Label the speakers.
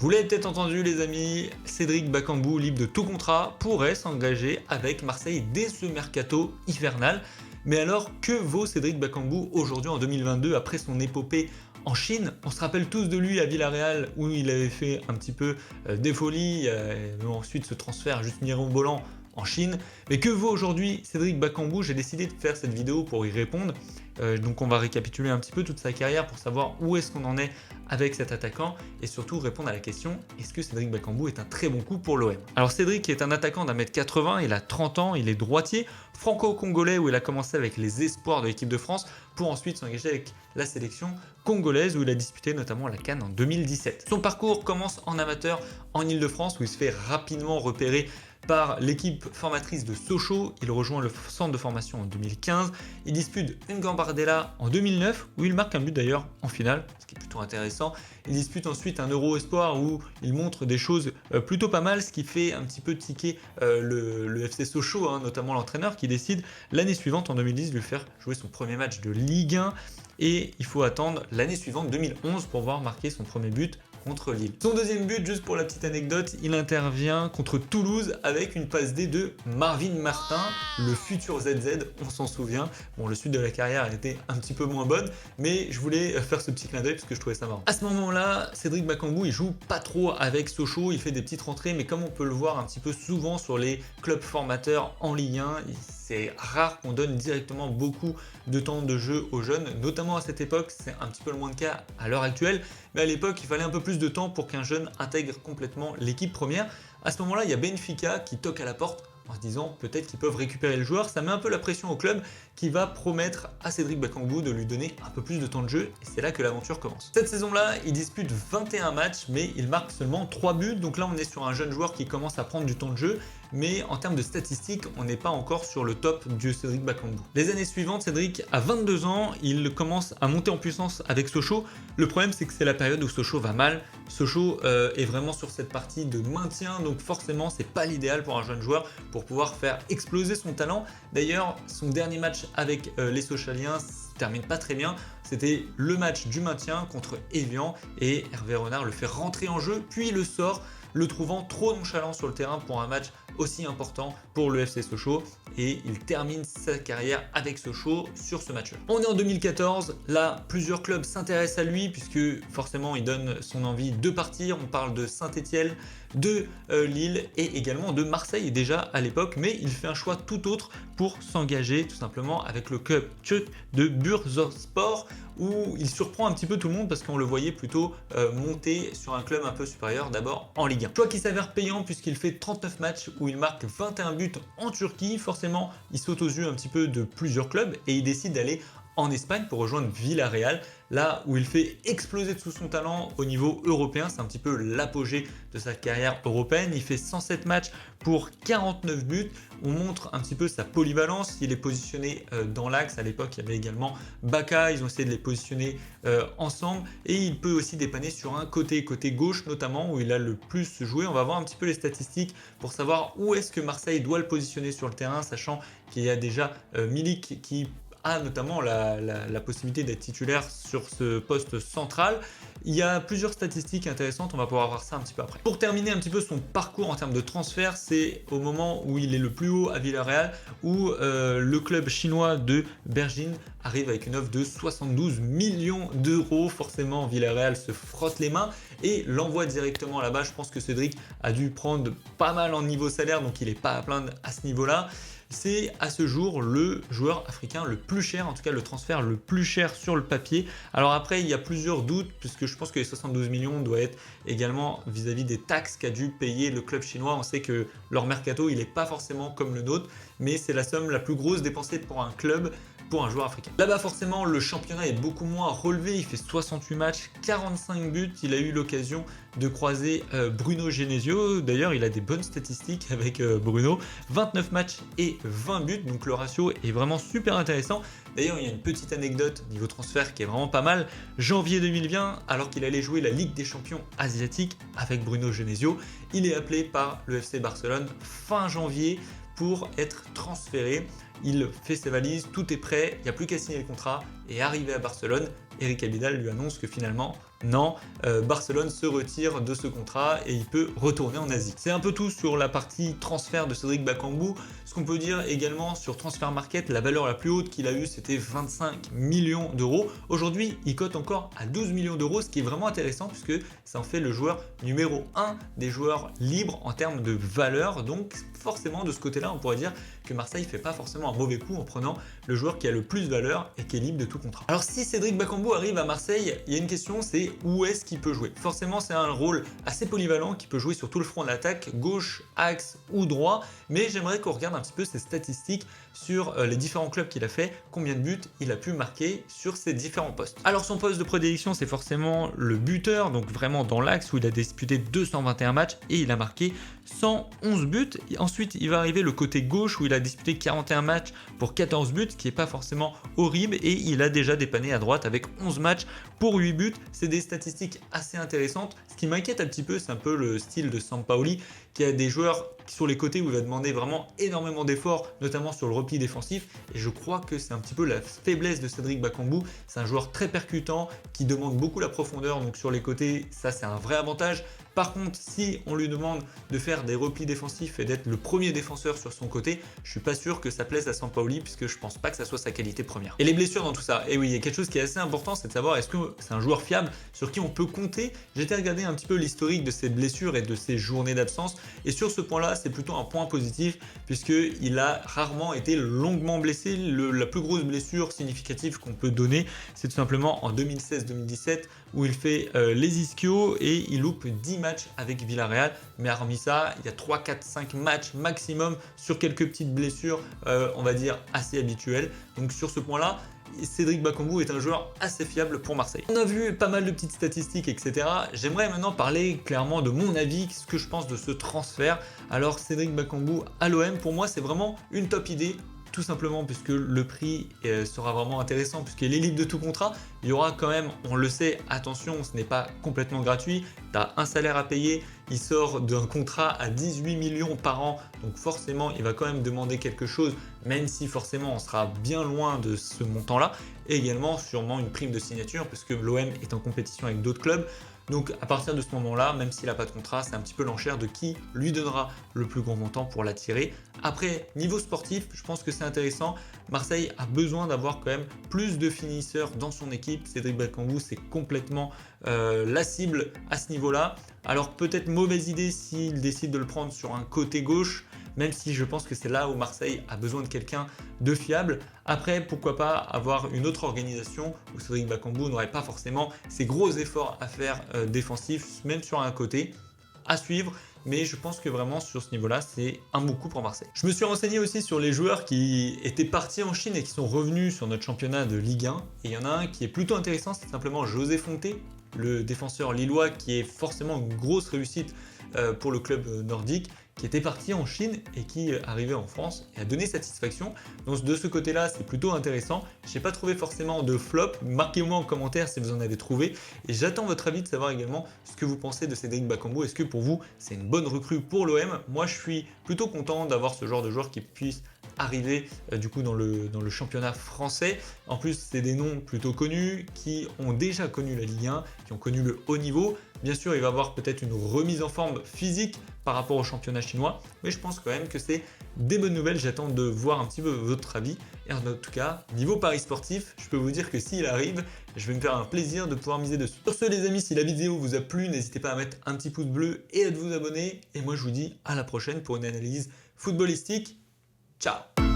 Speaker 1: Vous l'avez peut-être entendu les amis, Cédric Bakambu, libre de tout contrat, pourrait s'engager avec Marseille dès ce mercato hivernal. Mais alors, que vaut Cédric Bakambu aujourd'hui en 2022 après son épopée en Chine? On se rappelle tous de lui à Villarreal où il avait fait un petit peu des folies, ensuite ce transfert juste mirobolant en Chine. Mais que vaut aujourd'hui Cédric Bakambu? J'ai décidé de faire cette vidéo pour y répondre. Donc on va récapituler un petit peu toute sa carrière pour savoir où est-ce qu'on en est avec cet attaquant et surtout répondre à la question, est-ce que Cédric Bakambu est un très bon coup pour l'OM? Alors Cédric est un attaquant d'1m80, il a 30 ans, il est droitier, franco-congolais où il a commencé avec les espoirs de l'équipe de France pour ensuite s'engager avec la sélection congolaise où il a disputé notamment la CAN en 2017. Son parcours commence en amateur en Ile-de-France où il se fait rapidement repérer par l'équipe formatrice de Sochaux. Il rejoint le centre de formation en 2015. Il dispute une Gambardella en 2009 où il marque un but d'ailleurs en finale, ce qui est plutôt intéressant. Il dispute ensuite un Euro Espoir où il montre des choses plutôt pas mal, ce qui fait un petit peu tiquer le FC Sochaux, notamment l'entraîneur qui décide l'année suivante en 2010 de lui faire jouer son premier match de Ligue 1 et il faut attendre l'année suivante 2011 pour voir marquer son premier but contre Lille. Son deuxième but, juste pour la petite anecdote, il intervient contre Toulouse avec une passe D de Marvin Martin, le futur ZZ, on s'en souvient. Bon, le suite de la carrière elle était un petit peu moins bonne, mais je voulais faire ce petit clin d'œil parce que je trouvais ça marrant. À ce moment-là, Cédric Bakambu, il joue pas trop avec Sochaux, il fait des petites rentrées, mais comme on peut le voir un petit peu souvent sur les clubs formateurs en Ligue 1, c'est rare qu'on donne directement beaucoup de temps de jeu aux jeunes, notamment à cette époque, c'est un petit peu le moins le cas à l'heure actuelle, mais à l'époque, il fallait un peu plus de temps pour qu'un jeune intègre complètement l'équipe première. À ce moment-là, il y a Benfica qui toque à la porte en se disant peut-être qu'ils peuvent récupérer le joueur. Ça met un peu la pression au club qui va promettre à Cédric Bakambu de lui donner un peu plus de temps de jeu et c'est là que l'aventure commence. Cette saison-là, il dispute 21 matchs mais il marque seulement 3 buts. Donc là, on est sur un jeune joueur qui commence à prendre du temps de jeu. Mais en termes de statistiques, on n'est pas encore sur le top du Cédric Bakambu. Les années suivantes, Cédric a 22 ans, il commence à monter en puissance avec Sochaux. Le problème, c'est que c'est la période où Sochaux va mal. Sochaux est vraiment sur cette partie de maintien, donc forcément, c'est pas l'idéal pour un jeune joueur pour pouvoir faire exploser son talent. D'ailleurs, son dernier match avec les Sochaliens se termine pas très bien. C'était le match du maintien contre Evian et Hervé Renard le fait rentrer en jeu, puis le sort, le trouvant trop nonchalant sur le terrain pour un match aussi important pour le FC Sochaux et il termine sa carrière avec Sochaux sur ce match-là. On est en 2014, là plusieurs clubs s'intéressent à lui puisque forcément il donne son envie de partir, on parle de Saint-Etienne, de Lille et également de Marseille déjà à l'époque, mais il fait un choix tout autre pour s'engager tout simplement avec le club turc de Bursaspor où il surprend un petit peu tout le monde parce qu'on le voyait plutôt monter sur un club un peu supérieur d'abord en Ligue 1. Choix qui s'avère payant puisqu'il fait 39 matchs où il marque 21 buts en Turquie. Forcément, il saute aux yeux un petit peu de plusieurs clubs et il décide d'aller en Espagne pour rejoindre Villarreal, là où il fait exploser tout son talent au niveau européen. C'est un petit peu l'apogée de sa carrière européenne. Il fait 107 matchs pour 49 buts. On montre un petit peu sa polyvalence. Il est positionné dans l'axe. À l'époque, il y avait également Baka. Ils ont essayé de les positionner ensemble. Et il peut aussi dépanner sur un côté gauche notamment, où il a le plus joué. On va voir un petit peu les statistiques pour savoir où est-ce que Marseille doit le positionner sur le terrain, sachant qu'il y a déjà Milik qui a notamment la possibilité d'être titulaire sur ce poste central. Il y a plusieurs statistiques intéressantes, on va pouvoir voir ça un petit peu après. Pour terminer un petit peu son parcours en termes de transfert, c'est au moment où il est le plus haut à Villarreal, où le club chinois de Beijing arrive avec une offre de 72 millions d'euros. Forcément, Villarreal se frotte les mains et l'envoie directement là-bas. Je pense que Cédric a dû prendre pas mal en niveau salaire, donc il n'est pas à plaindre à ce niveau-là. C'est à ce jour le joueur africain le plus cher, en tout cas le transfert le plus cher sur le papier. Alors après, il y a plusieurs doutes, puisque je pense que les 72 millions doivent être également vis-à-vis des taxes qu'a dû payer le club chinois. On sait que leur mercato, il n'est pas forcément comme le nôtre, mais c'est la somme la plus grosse dépensée pour un club, pour un joueur africain. Là-bas, forcément, le championnat est beaucoup moins relevé. Il fait 68 matchs, 45 buts. Il a eu l'occasion de croiser Bruno Genesio. D'ailleurs, il a des bonnes statistiques avec Bruno. 29 matchs et 20 buts. Donc, le ratio est vraiment super intéressant. D'ailleurs, il y a une petite anecdote niveau transfert qui est vraiment pas mal. Janvier 2020, alors qu'il allait jouer la Ligue des champions asiatiques avec Bruno Genesio, il est appelé par le FC Barcelone fin janvier pour être transféré. Il fait ses valises, tout est prêt, il n'y a plus qu'à signer le contrat et arrivé à Barcelone, Eric Abidal lui annonce que finalement non, Barcelone se retire de ce contrat et il peut retourner en Asie. C'est un peu tout sur la partie transfert de Cédric Bakambu. Ce qu'on peut dire également sur Transfer Market, la valeur la plus haute qu'il a eue, c'était 25 millions d'euros. Aujourd'hui, il cote encore à 12 millions d'euros, ce qui est vraiment intéressant puisque ça en fait le joueur numéro 1 des joueurs libres en termes de valeur. Donc forcément, de ce côté-là, on pourrait dire que Marseille ne fait pas forcément un mauvais coup en prenant le joueur qui a le plus de valeur et qui est libre de tout contrat. Alors si Cédric Bakambu arrive à Marseille, il y a une question, c'est où est-ce qu'il peut jouer? Forcément, c'est un rôle assez polyvalent qui peut jouer sur tout le front de l'attaque, gauche, axe ou droit, mais j'aimerais qu'on regarde un petit peu ses statistiques sur les différents clubs qu'il a fait, combien de buts il a pu marquer sur ces différents postes. Alors son poste de prédilection, c'est forcément le buteur, donc vraiment dans l'axe où il a disputé 221 matchs et il a marqué 111 buts. Ensuite, il va arriver le côté gauche où il a disputé 41 matchs pour 14 buts, ce qui n'est pas forcément horrible, et il a déjà dépanné à droite avec 11 matchs pour 8 buts. C'est des statistiques assez intéressantes. Ce qui m'inquiète un petit peu, c'est un peu le style de Sampaoli, qui a des joueurs sur les côtés où il va demander vraiment énormément d'efforts, notamment sur le repli défensif, et je crois que c'est un petit peu la faiblesse de Cédric Bakambu. C'est un joueur très percutant qui demande beaucoup la profondeur, donc sur les côtés, ça c'est un vrai avantage. Par contre, si on lui demande de faire des replis défensifs et d'être le premier défenseur sur son côté, je suis pas sûr que ça plaise à Sampaoli puisque je pense pas que ça soit sa qualité première. Et les blessures dans tout ça, et oui, il y a quelque chose qui est assez important, c'est de savoir est-ce que c'est un joueur fiable sur qui on peut compter. J'ai été regarder un petit peu l'historique de ses blessures et de ses journées d'absence, et sur ce point-là, c'est plutôt un point positif puisqu'il a rarement été longuement blessé. La plus grosse blessure significative qu'on peut donner, c'est tout simplement en 2016-2017 où il fait les ischios et il loupe 10 matchs avec Villarreal, mais hormis ça, il y a 3, 4, 5 matchs maximum sur quelques petites blessures, on va dire assez habituelles. Donc sur ce point-là, Cédric Bakambu est un joueur assez fiable pour Marseille. On a vu pas mal de petites statistiques, etc. J'aimerais maintenant parler clairement de mon avis, ce que je pense de ce transfert. Alors Cédric Bakambu à l'OM, pour moi, c'est vraiment une top idée. Tout simplement puisque le prix sera vraiment intéressant puisqu'il est libre de tout contrat. Il y aura quand même, on le sait, attention, ce n'est pas complètement gratuit. Tu as un salaire à payer, il sort d'un contrat à 18 millions par an. Donc forcément, il va quand même demander quelque chose, même si forcément on sera bien loin de ce montant-là. Et également sûrement une prime de signature puisque l'OM est en compétition avec d'autres clubs. Donc à partir de ce moment-là, même s'il n'a pas de contrat, c'est un petit peu l'enchère de qui lui donnera le plus gros montant pour l'attirer. Après, niveau sportif, je pense que c'est intéressant. Marseille a besoin d'avoir quand même plus de finisseurs dans son équipe. Cédric Bakambu, c'est complètement la cible à ce niveau-là. Alors peut-être mauvaise idée s'il décide de le prendre sur un côté gauche, même si je pense que c'est là où Marseille a besoin de quelqu'un de fiable. Après, pourquoi pas avoir une autre organisation où Cédric Bakambu n'aurait pas forcément ces gros efforts à faire défensifs, même sur un côté, à suivre. Mais je pense que vraiment sur ce niveau-là, c'est un bon coup pour Marseille. Je me suis renseigné aussi sur les joueurs qui étaient partis en Chine et qui sont revenus sur notre championnat de Ligue 1. Et il y en a un qui est plutôt intéressant, c'est simplement José Fonté, le défenseur lillois qui est forcément une grosse réussite pour le club nordique, qui était parti en Chine et qui arrivait en France et a donné satisfaction. Donc de ce côté-là, c'est plutôt intéressant. Je n'ai pas trouvé forcément de flop. Marquez-moi en commentaire si vous en avez trouvé. Et j'attends votre avis de savoir également ce que vous pensez de Cédric Bakambu. Est-ce que pour vous, c'est une bonne recrue pour l'OM? Moi, je suis plutôt content d'avoir ce genre de joueur qui puisse arriver du coup dans le championnat français. En plus, c'est des noms plutôt connus qui ont déjà connu la Ligue 1, qui ont connu le haut niveau. Bien sûr, il va y avoir peut-être une remise en forme physique par rapport au championnat chinois, mais je pense quand même que c'est des bonnes nouvelles. J'attends de voir un petit peu votre avis. Et en tout cas, niveau paris sportif, je peux vous dire que s'il arrive, je vais me faire un plaisir de pouvoir miser dessus. Sur ce les amis, si la vidéo vous a plu, n'hésitez pas à mettre un petit pouce bleu et à vous abonner. Et moi je vous dis à la prochaine pour une analyse footballistique. Ciao!